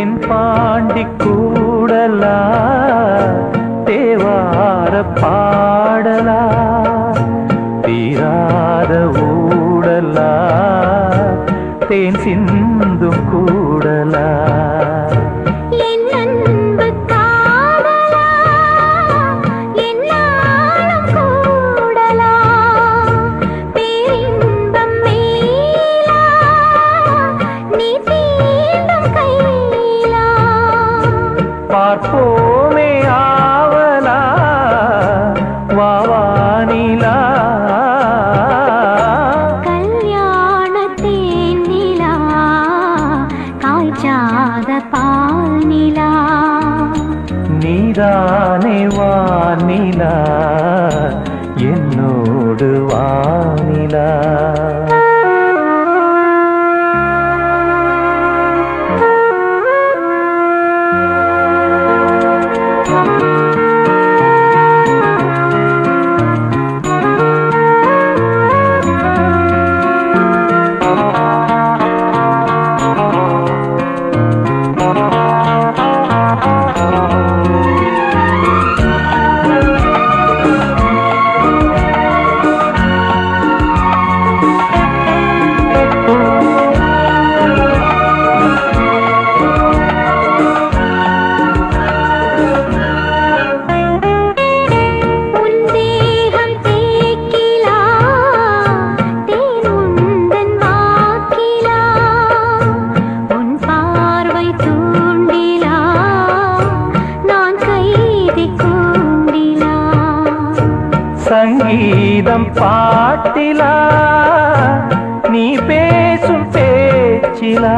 தென்பாண்டி கூடலா தேவார பாடலா தீராத ஊடலா தேன் சிந்தும் கூடலா பார்ப்போமே ஆவலா வாவானிலா கல்யாணத்தேன் நிலா காய்ச்சாத பானிலா நீதானே வானிலா என்னோடு வானிலா சங்கீதம் பாட்டிலா நீ பேசும் பேச்சிலா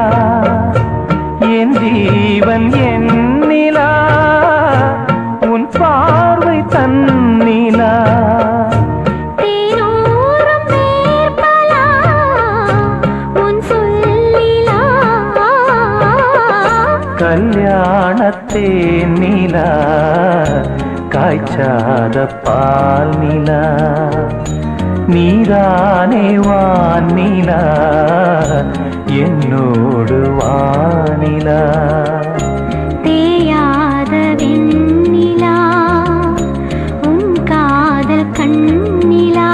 என் ஜீவன் என்னிலா உன் பார்வை தன்னிலா கல்யாணத்தேன் நிலா காய்ச்சாத பால் நிலா நீதானே வானிலா என்னோடு வானிலா தேயாத வெண்ணிலா உன் காதல் கண்ணிலா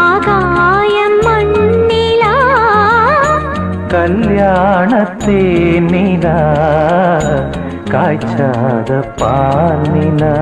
ஆகாயம் மண்ணிலா கல்யாணத்தேன் நிலா காய்ச்சாத பால் நிலா